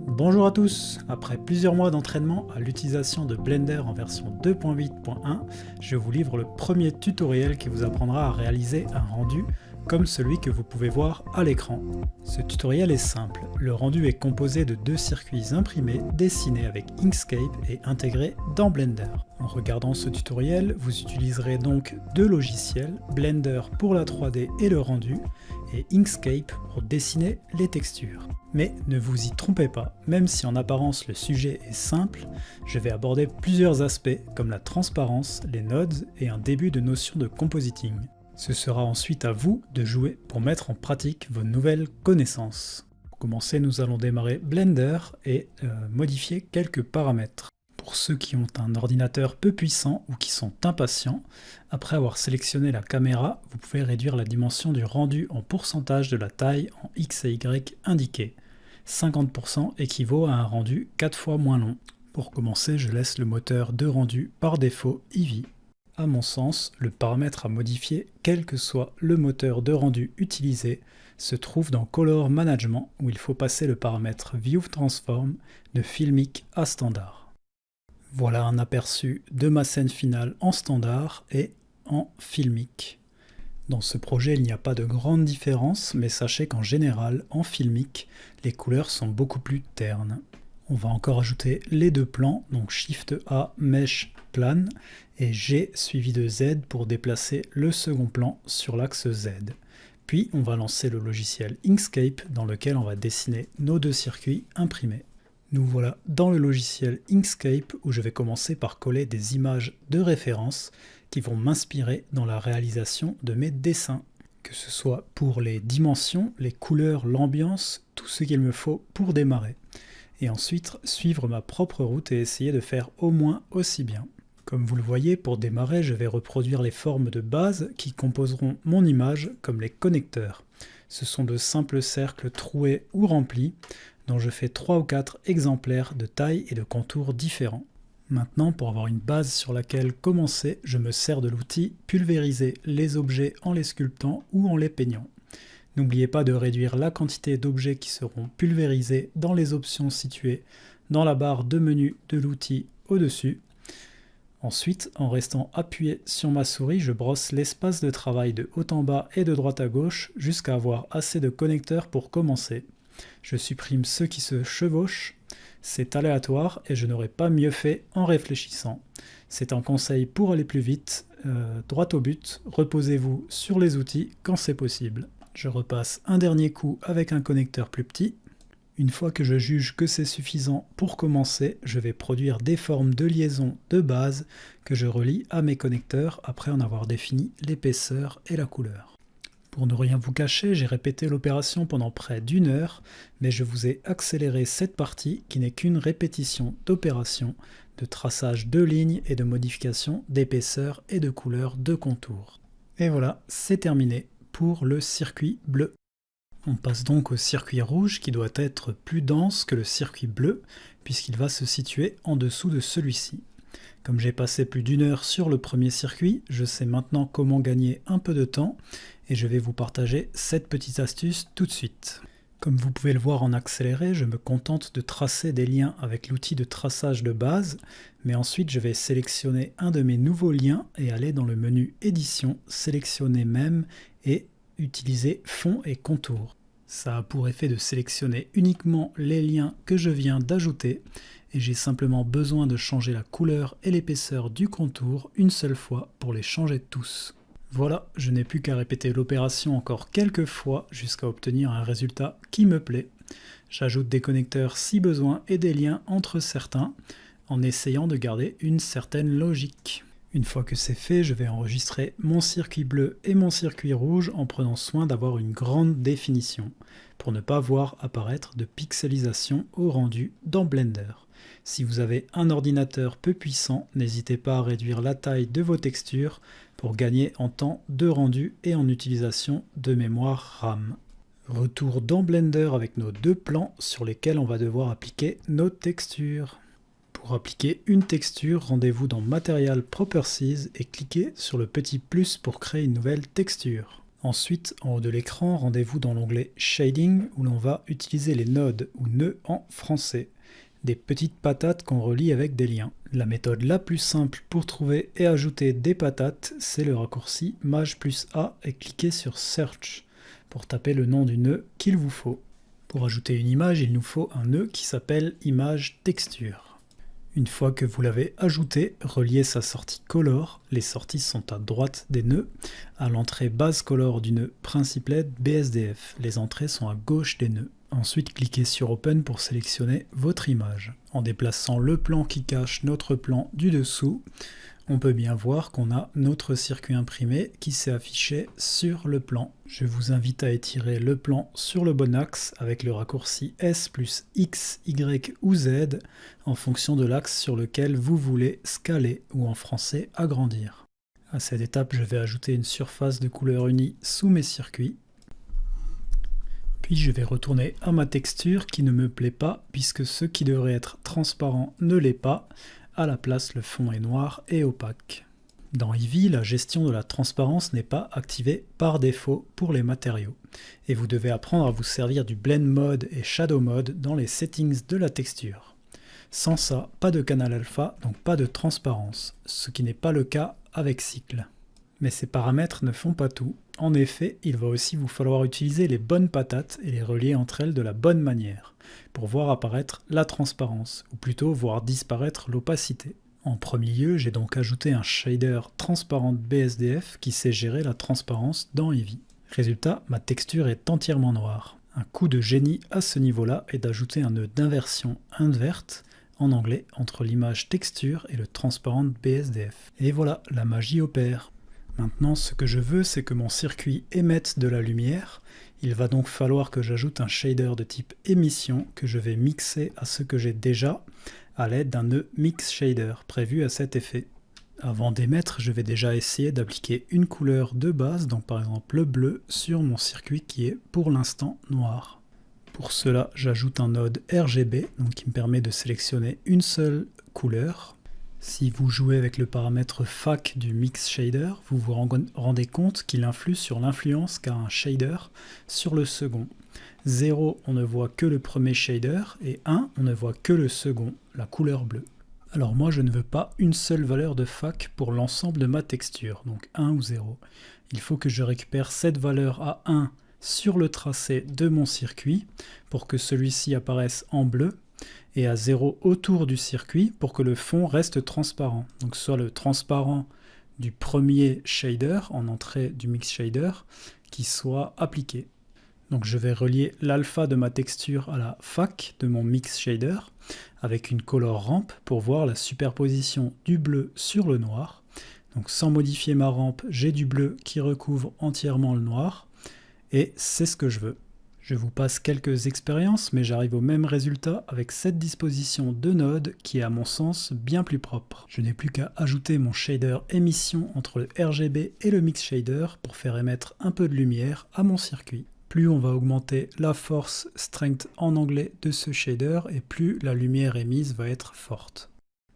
Bonjour à tous. Après plusieurs mois d'entraînement à l'utilisation de Blender en version 2.8.1, je vous livre le premier tutoriel qui vous apprendra à réaliser un rendu comme celui que vous pouvez voir à l'écran. Ce tutoriel est simple, le rendu est composé de deux circuits imprimés, dessinés avec Inkscape et intégrés dans Blender. En regardant ce tutoriel, vous utiliserez donc deux logiciels, Blender pour la 3D et le rendu, et Inkscape pour dessiner les textures. Mais ne vous y trompez pas, même si en apparence le sujet est simple, je vais aborder plusieurs aspects comme la transparence, les nodes et un début de notion de compositing. Ce sera ensuite à vous de jouer pour mettre en pratique vos nouvelles connaissances. Pour commencer, nous allons démarrer Blender et modifier quelques paramètres. Pour ceux qui ont un ordinateur peu puissant ou qui sont impatients, après avoir sélectionné la caméra, vous pouvez réduire la dimension du rendu en pourcentage de la taille en X et Y indiqués. 50% équivaut à un rendu 4 fois moins long. Pour commencer, je laisse le moteur de rendu par défaut Eevee. À mon sens, le paramètre à modifier, quel que soit le moteur de rendu utilisé, se trouve dans Color Management où il faut passer le paramètre View Transform de Filmic à standard. Voilà un aperçu de ma scène finale en standard et en Filmic. Dans ce projet, il n'y a pas de grande différence, mais sachez qu'en général, en Filmic, les couleurs sont beaucoup plus ternes. On va encore ajouter les deux plans, donc Shift A, Mesh, Plane, et G suivi de Z pour déplacer le second plan sur l'axe Z. Puis on va lancer le logiciel Inkscape dans lequel on va dessiner nos deux circuits imprimés. Nous voilà dans le logiciel Inkscape où je vais commencer par coller des images de référence qui vont m'inspirer dans la réalisation de mes dessins. Que ce soit pour les dimensions, les couleurs, l'ambiance, tout ce qu'il me faut pour démarrer. Et ensuite suivre ma propre route et essayer de faire au moins aussi bien. Comme vous le voyez, pour démarrer, je vais reproduire les formes de base qui composeront mon image comme les connecteurs. Ce sont de simples cercles troués ou remplis, dont je fais 3 ou 4 exemplaires de taille et de contours différents. Maintenant, pour avoir une base sur laquelle commencer, je me sers de l'outil pulvériser les objets en les sculptant ou en les peignant. N'oubliez pas de réduire la quantité d'objets qui seront pulvérisés dans les options situées dans la barre de menu de l'outil au-dessus. Ensuite, en restant appuyé sur ma souris, je brosse l'espace de travail de haut en bas et de droite à gauche jusqu'à avoir assez de connecteurs pour commencer. Je supprime ceux qui se chevauchent, c'est aléatoire et je n'aurais pas mieux fait en réfléchissant. C'est un conseil pour aller plus vite, droit au but, reposez-vous sur les outils quand c'est possible. Je repasse un dernier coup avec un connecteur plus petit. Une fois que je juge que c'est suffisant pour commencer, je vais produire des formes de liaison de base que je relie à mes connecteurs après en avoir défini l'épaisseur et la couleur. Pour ne rien vous cacher, j'ai répété l'opération pendant près d'1 heure, mais je vous ai accéléré cette partie qui n'est qu'une répétition d'opérations, de traçage de lignes et de modification d'épaisseur et de couleur de contour. Et voilà, c'est terminé pour le circuit bleu. On passe donc au circuit rouge qui doit être plus dense que le circuit bleu puisqu'il va se situer en dessous de celui-ci. Comme j'ai passé plus d'1 heure sur le premier circuit, je sais maintenant comment gagner un peu de temps et je vais vous partager cette petite astuce tout de suite. Comme vous pouvez le voir en accéléré, je me contente de tracer des liens avec l'outil de traçage de base, mais ensuite je vais sélectionner un de mes nouveaux liens et aller dans le menu édition, sélectionner même et utiliser fond et contour. Ça a pour effet de sélectionner uniquement les liens que je viens d'ajouter et j'ai simplement besoin de changer la couleur et l'épaisseur du contour une seule fois pour les changer tous. Voilà, je n'ai plus qu'à répéter l'opération encore quelques fois jusqu'à obtenir un résultat qui me plaît. J'ajoute des connecteurs si besoin et des liens entre certains en essayant de garder une certaine logique. Une fois que c'est fait, je vais enregistrer mon circuit bleu et mon circuit rouge en prenant soin d'avoir une grande définition pour ne pas voir apparaître de pixelisation au rendu dans Blender. Si vous avez un ordinateur peu puissant, n'hésitez pas à réduire la taille de vos textures pour gagner en temps de rendu et en utilisation de mémoire RAM. Retour dans Blender avec nos deux plans sur lesquels on va devoir appliquer nos textures. Pour appliquer une texture, rendez-vous dans Material Properties et cliquez sur le petit plus pour créer une nouvelle texture. Ensuite, en haut de l'écran, rendez-vous dans l'onglet Shading où l'on va utiliser les nodes ou nœuds en français, des petites patates qu'on relie avec des liens. La méthode la plus simple pour trouver et ajouter des patates, c'est le raccourci Maj plus A et cliquer sur Search pour taper le nom du nœud qu'il vous faut. Pour ajouter une image, il nous faut un nœud qui s'appelle Image Texture. Une fois que vous l'avez ajouté, reliez sa sortie color. Les sorties sont à droite des nœuds, à l'entrée base color du nœud Principlet BSDF. Les entrées sont à gauche des nœuds. Ensuite, cliquez sur Open pour sélectionner votre image. En déplaçant le plan qui cache notre plan du dessous, on peut bien voir qu'on a notre circuit imprimé qui s'est affiché sur le plan. Je vous invite à étirer le plan sur le bon axe avec le raccourci S plus X, Y ou Z en fonction de l'axe sur lequel vous voulez scaler ou en français agrandir. À cette étape, je vais ajouter une surface de couleur unie sous mes circuits. Puis je vais retourner à ma texture qui ne me plaît pas puisque ce qui devrait être transparent ne l'est pas. À la place, le fond est noir et opaque. Dans Eevee, la gestion de la transparence n'est pas activée par défaut pour les matériaux. Et vous devez apprendre à vous servir du Blend Mode et Shadow Mode dans les settings de la texture. Sans ça, pas de canal alpha, donc pas de transparence, ce qui n'est pas le cas avec Cycle. Mais ces paramètres ne font pas tout. En effet, il va aussi vous falloir utiliser les bonnes patates et les relier entre elles de la bonne manière, pour voir apparaître la transparence, ou plutôt voir disparaître l'opacité. En premier lieu, j'ai donc ajouté un shader transparent BSDF qui sait gérer la transparence dans Eevee. Résultat, ma texture est entièrement noire. Un coup de génie à ce niveau-là est d'ajouter un nœud d'inversion inverte, en anglais, entre l'image texture et le transparent BSDF. Et voilà, la magie opère. Maintenant, ce que je veux, c'est que mon circuit émette de la lumière. Il va donc falloir que j'ajoute un shader de type émission que je vais mixer à ce que j'ai déjà à l'aide d'un nœud Mix Shader prévu à cet effet. Avant d'émettre, je vais déjà essayer d'appliquer une couleur de base, donc par exemple le bleu, sur mon circuit qui est pour l'instant noir. Pour cela, j'ajoute un node RGB donc qui me permet de sélectionner une seule couleur. Si vous jouez avec le paramètre FAC du Mix Shader, vous vous rendez compte qu'il influe sur l'influence qu'a un shader sur le second. 0, on ne voit que le premier shader, et 1, on ne voit que le second, la couleur bleue. Alors moi, je ne veux pas une seule valeur de FAC pour l'ensemble de ma texture, donc 1 ou 0. Il faut que je récupère cette valeur à 1 sur le tracé de mon circuit, pour que celui-ci apparaisse en bleu, et à 0 autour du circuit pour que le fond reste transparent. Donc soit le transparent du premier shader en entrée du Mix Shader qui soit appliqué. Donc je vais relier l'alpha de ma texture à la FAC de mon Mix Shader avec une color ramp pour voir la superposition du bleu sur le noir. Donc sans modifier ma rampe, j'ai du bleu qui recouvre entièrement le noir et c'est ce que je veux. Je vous passe quelques expériences, mais j'arrive au même résultat avec cette disposition de node qui est à mon sens bien plus propre. Je n'ai plus qu'à ajouter mon shader émission entre le RGB et le Mix Shader pour faire émettre un peu de lumière à mon circuit. Plus on va augmenter la force strength en anglais de ce shader et plus la lumière émise va être forte.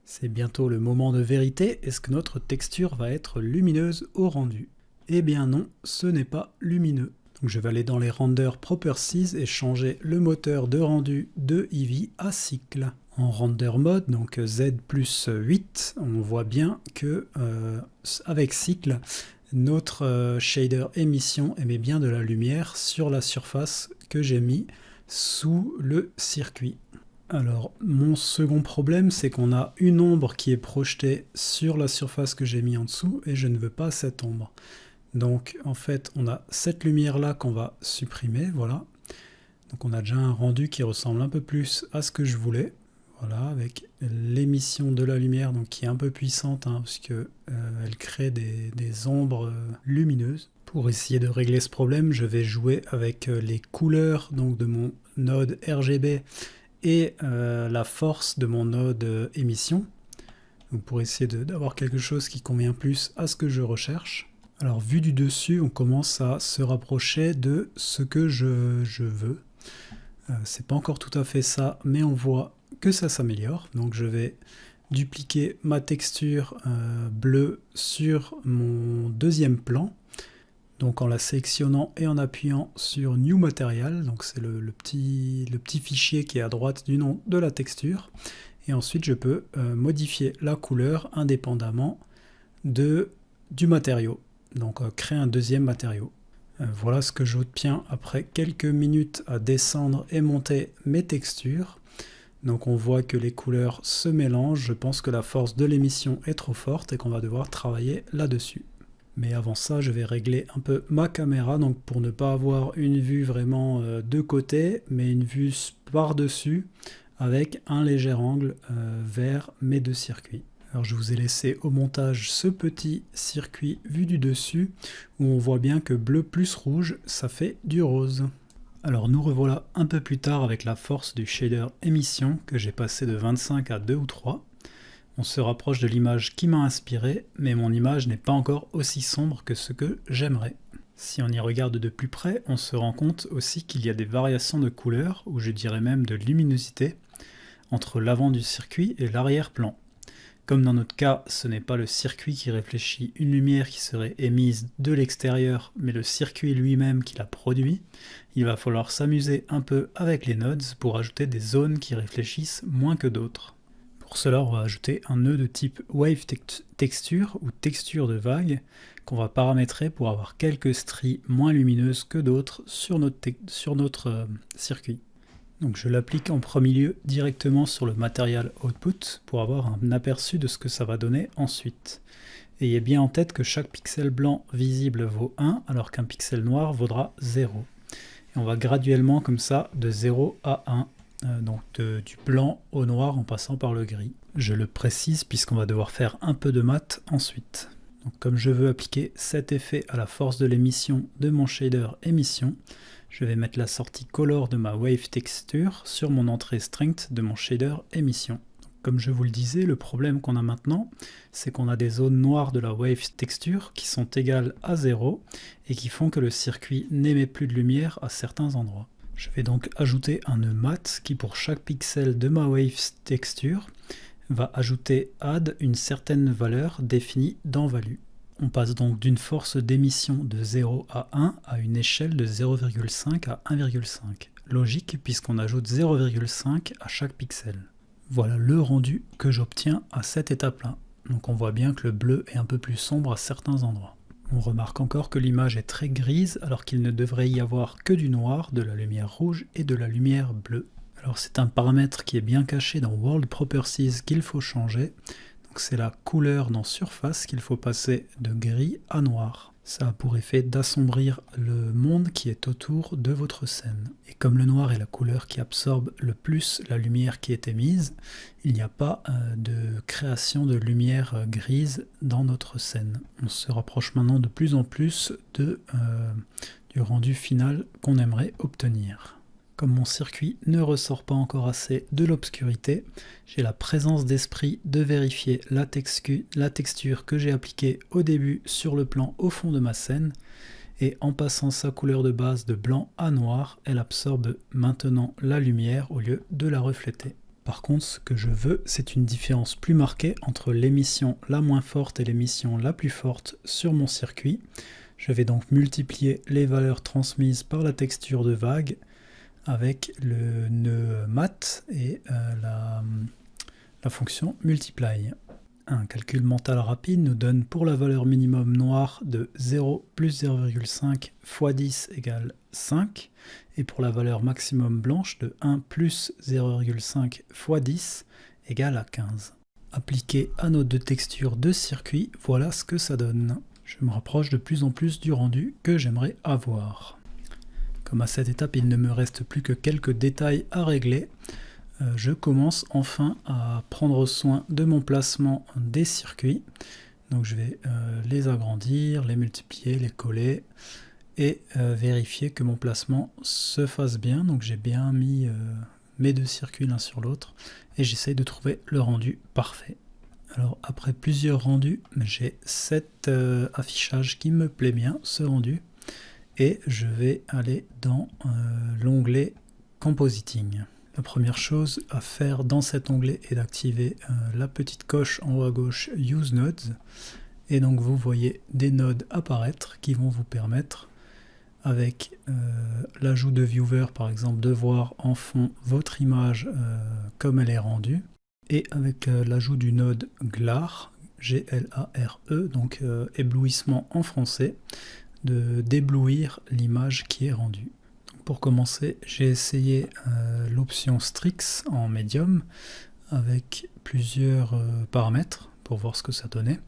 C'est bientôt le moment de vérité, est-ce que notre texture va être lumineuse au rendu? Eh bien non, ce n'est pas lumineux. Donc je vais aller dans les Render Properties et changer le moteur de rendu de Eevee à Cycle. En Render Mode, donc Z plus 8, on voit bien que avec Cycle, notre shader émission émet bien de la lumière sur la surface que j'ai mis sous le circuit. Alors mon second problème, c'est qu'on a une ombre qui est projetée sur la surface que j'ai mis en dessous et je ne veux pas cette ombre. Donc en fait on a cette lumière là qu'on va supprimer, voilà. Donc on a déjà un rendu qui ressemble un peu plus à ce que je voulais, voilà, avec l'émission de la lumière donc qui est un peu puissante, hein, parce que elle crée des ombres lumineuses. Pour essayer de régler ce problème, je vais jouer avec les couleurs donc de mon node RGB et la force de mon node émission, donc pour essayer d'avoir quelque chose qui convient plus à ce que je recherche. Alors vu du dessus, on commence à se rapprocher de ce que je veux. C'est pas encore tout à fait ça, mais on voit que ça s'améliore. Donc je vais dupliquer ma texture bleue sur mon deuxième plan. Donc en la sélectionnant et en appuyant sur New Material, donc c'est le petit fichier qui est à droite du nom de la texture. Et ensuite je peux modifier la couleur indépendamment du matériau. Donc créer un deuxième matériau. Voilà ce que j'obtiens après quelques minutes à descendre et monter mes textures. Donc on voit que les couleurs se mélangent. Je pense que la force de l'émission est trop forte et qu'on va devoir travailler là-dessus. Mais avant ça, je vais régler un peu ma caméra, donc pour ne pas avoir une vue vraiment de côté, mais une vue par-dessus, avec un léger angle vers mes deux circuits. Alors je vous ai laissé au montage ce petit circuit vu du dessus, où on voit bien que bleu plus rouge, ça fait du rose. Alors nous revoilà un peu plus tard avec la force du shader émission, que j'ai passé de 25 à 2 ou 3. On se rapproche de l'image qui m'a inspiré, mais mon image n'est pas encore aussi sombre que ce que j'aimerais. Si on y regarde de plus près, on se rend compte aussi qu'il y a des variations de couleurs, ou je dirais même de luminosité, entre l'avant du circuit et l'arrière-plan. Comme dans notre cas, ce n'est pas le circuit qui réfléchit une lumière qui serait émise de l'extérieur, mais le circuit lui-même qui la produit, il va falloir s'amuser un peu avec les nodes pour ajouter des zones qui réfléchissent moins que d'autres. Pour cela, on va ajouter un nœud de type Wave Texture ou texture de vague qu'on va paramétrer pour avoir quelques stries moins lumineuses que d'autres sur notre circuit. Donc je l'applique en premier lieu directement sur le Material Output pour avoir un aperçu de ce que ça va donner ensuite. Ayez bien en tête que chaque pixel blanc visible vaut 1 alors qu'un pixel noir vaudra 0. Et on va graduellement comme ça de 0 à 1. Donc du blanc au noir en passant par le gris. Je le précise puisqu'on va devoir faire un peu de mat ensuite. Donc comme je veux appliquer cet effet à la force de l'émission de mon shader émission, je vais mettre la sortie color de ma wave texture sur mon entrée strength de mon shader émission. Comme je vous le disais, le problème qu'on a maintenant, c'est qu'on a des zones noires de la wave texture qui sont égales à 0 et qui font que le circuit n'émet plus de lumière à certains endroits. Je vais donc ajouter un nœud mat qui pour chaque pixel de ma wave texture va ajouter add une certaine valeur définie dans value. On passe donc d'une force d'émission de 0 à 1 à une échelle de 0,5 à 1,5. Logique puisqu'on ajoute 0,5 à chaque pixel. Voilà le rendu que j'obtiens à cette étape-là. Donc on voit bien que le bleu est un peu plus sombre à certains endroits. On remarque encore que l'image est très grise alors qu'il ne devrait y avoir que du noir, de la lumière rouge et de la lumière bleue. Alors c'est un paramètre qui est bien caché dans World Properties qu'il faut changer. Donc c'est la couleur dans Surface qu'il faut passer de gris à noir. Ça a pour effet d'assombrir le monde qui est autour de votre scène. Et comme le noir est la couleur qui absorbe le plus la lumière qui est émise, il n'y a pas de création de lumière grise dans notre scène. On se rapproche maintenant de plus en plus du rendu final qu'on aimerait obtenir. Comme mon circuit ne ressort pas encore assez de l'obscurité, j'ai la présence d'esprit de vérifier la texture que j'ai appliquée au début sur le plan au fond de ma scène, et en passant sa couleur de base de blanc à noir, elle absorbe maintenant la lumière au lieu de la refléter. Par contre, ce que je veux, c'est une différence plus marquée entre l'émission la moins forte et l'émission la plus forte sur mon circuit. Je vais donc multiplier les valeurs transmises par la texture de vague avec le nœud mat et la fonction multiply. Un calcul mental rapide nous donne pour la valeur minimum noire de 0 plus 0,5 fois 10 égale 5 et pour la valeur maximum blanche de 1 plus 0,5 fois 10 égale à 15. Appliqué à nos deux textures de circuit, voilà ce que ça donne. Je me rapproche de plus en plus du rendu que j'aimerais avoir. Comme à cette étape, il ne me reste plus que quelques détails à régler. Je commence enfin à prendre soin de mon placement des circuits. Donc je vais les agrandir, les multiplier, les coller et vérifier que mon placement se fasse bien. Donc j'ai bien mis mes deux circuits l'un sur l'autre et j'essaye de trouver le rendu parfait. Alors après plusieurs rendus, j'ai cet affichage qui me plaît bien, ce rendu. Et je vais aller dans l'onglet Compositing. La première chose à faire dans cet onglet est d'activer la petite coche en haut à gauche Use Nodes Et donc vous voyez des nodes apparaître qui vont vous permettre, avec l'ajout de viewer par exemple, de voir en fond votre image comme elle est rendue, et avec l'ajout du node GLARE, G-L-A-R-E, donc éblouissement en français, d'éblouir l'image qui est rendue. Donc pour commencer, j'ai essayé l'option Strix en médium avec plusieurs paramètres pour voir ce que ça donnait.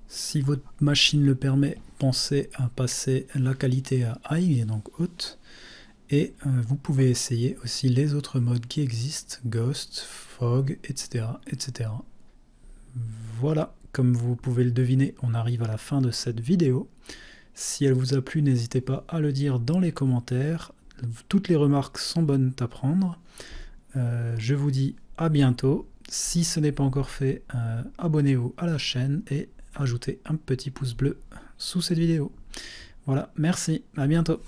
Si votre machine le permet, pensez à passer la qualité à High, et donc haute, et vous pouvez essayer aussi les autres modes qui existent, Ghost, Fog, etc., etc. Voilà, comme vous pouvez le deviner, on arrive à la fin de cette vidéo. Si elle vous a plu, n'hésitez pas à le dire dans les commentaires. Toutes les remarques sont bonnes à prendre. Je vous dis à bientôt. Si ce n'est pas encore fait, abonnez-vous à la chaîne et ajoutez un petit pouce bleu sous cette vidéo. Voilà, merci, à bientôt.